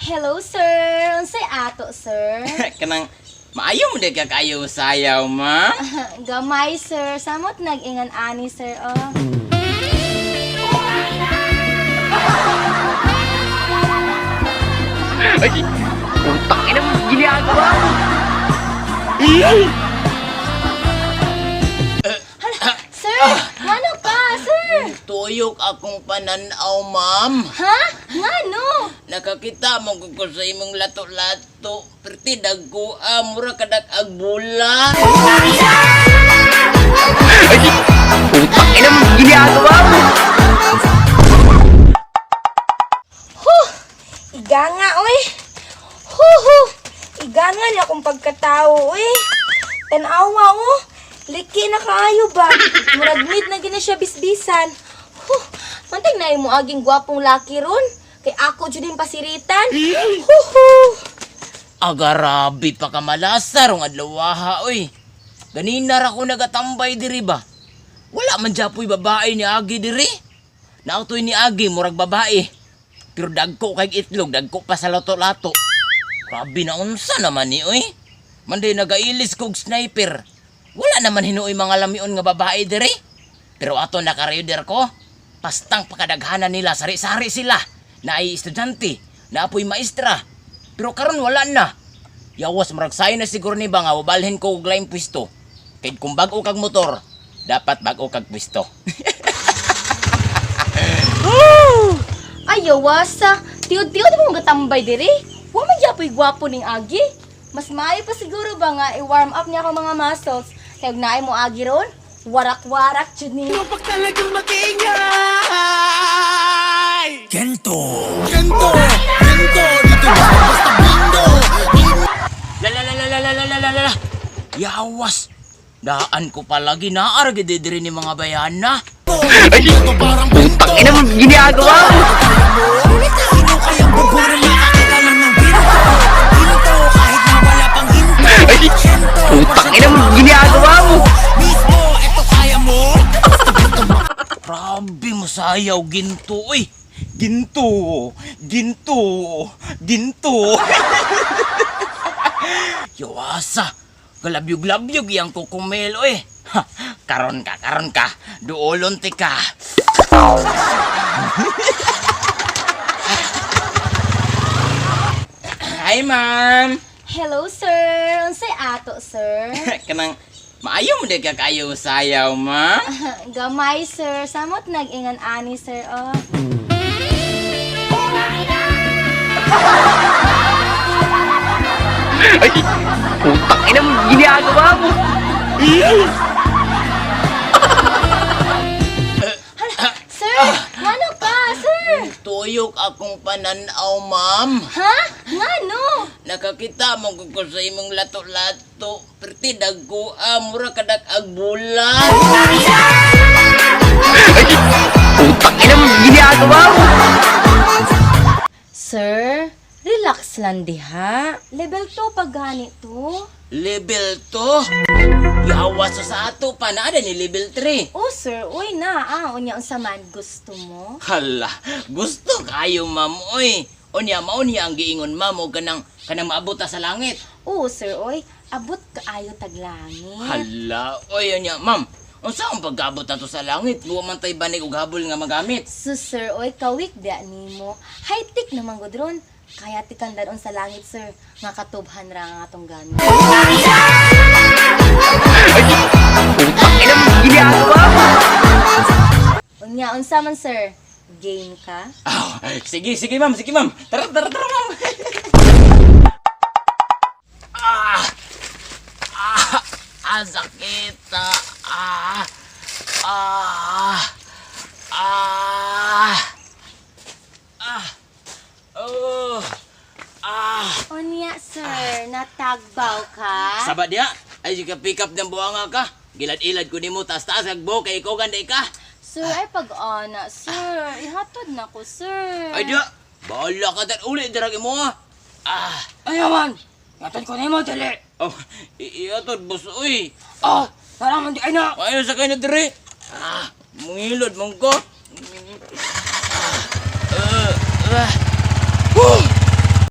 Hello, sir. Unsay ato, sir? Kanang maayo mo di ka kayo sayaw, ma'am. Gamay, sir. Samot nag-ingan ani, sir. Oh. Ay, utang ina mo, ginagawa mo. Sir, ano ka, sir? Tuyok akong pananaw, ma'am. Ha? Ngano? Nakakita mo ko sa imong lato-lato. Perti dagko, mura kadak agbulan. Ay, utang ina mo, ginagawa mo. Iganga, oy. Huhu. Iganga niya akong pagkatao, oy. Tanawa, oh. Liki na kaayo ba? Murag mid na gina siya bisbisan. Mantay na mo aging gwapong laki ron. Kay ako dyan yung pasiritan. Huhu. Agarabi pa ka malasar ang adlawaha, oy. Ganina ra ko nagatambay diri ba? Wala man japoy babae ni Agi diri. Nautoy ni Agi murag babae. Pero dagko kay itlog, dagko pa sa lato-lato. Grabe na unsa naman ni oy. Manday nagailis kog sniper. Wala naman hinuoy mga lamion nga babae diri. Pero ato naka-reader ko, pastang pakadaghanan nila, sari-sari sila. Naay estudyante, naapoy maestra. Pero karon wala na. Yawas marag sayo na siguro ni ba nga wabalhin ko og laing pwesto. Kay kung bag-o kag motor, dapat bag-o kag pwesto. Ayaw, wasa. Tiyod-tiyod mo gatambay diri. Wa man yapoy gwapo ning Agi. Mas maayo pa siguro ba nga i-warm up niya ako mga muscles. Kaya naay mo Agi ron, warak-warak jud ni. Pag talagang mag-iingay Gento Dito basta bindo Lalalalalalalalalala. Yawas. Daan ko palagi naarag diri ni mga bayana. Ay, utang ina mo, ginagawa mo. Sino kayang bubura makakita lang ng ginto Ginto kahit na wala pang hinto Ay, utang ina mo, ginagawa mo. Mismo, eto kaya mo Grabe mo sayaw, ginto, uy. Ginto, ginto, ginto. Yawasa, galabyog-labyog yang kukumel, uy. Ha, karon ka, duolon ti ka. Hi, ma'am. Hello, sir. Unsay ato, sir? Kanang maayo mo di ka kayo sayaw, ma'am. Gamay, sir. Samot nag-ingan ani, sir. Oh. Ay, utang ina mo, ginagawa mo. Sir, ano ka, sir? Tuyok akong pananaw, ma'am. Ha? Ngano? Nakakita mo ko sa imong lato-lato. Perti dagko, mura kadak agbulan. Ay, utang ina mo, ginagawa mo. Sir, relax lang diha. Level 2 pag ganito. Level 2? Yawas sa ato pa na ada ni level 3. Oh, sir, uy na. Unya unsa man gusto mo? Hala, gusto kayo, ma'am, oy. Unya mao niya ang giingon, ma'am, o kanang maabot ta sa langit. Oh, sir, uy. Abot kaayo taglangit. Hala, oy, unya, ma'am. Unsa ang pagkabot nato sa langit? Luwa man tay banig og habol nga magamit. So, sir, uy, kawik da nimo. High-tech naman gud ron. Kaya tikan daron sa langit, sir. Nga katubhan ra nga atong gamit. Ay, utang ina mo, ginagawa mo. Unya, unsa man, sir? Game ka? Sige, ma'am, Tara, ma'am. Sakit. Unya, sir, natagbaw ka? Sabad ya, ay ka pick up ng buwanga ka. Gilad-ilad ko nimo taas-taas agbo kay ikaw ganday ka. Sir, ay pag-ana, sir. Ihatod na ko, sir. Ay diya, bahala ka dan uli diragi mo ha. Ayaman! Yatod ko na mo, dali! Oh, iatod boss uy. Oh! Tara, mandi ay na! Ayaw sa kayo na diri. Mungilod mong ko.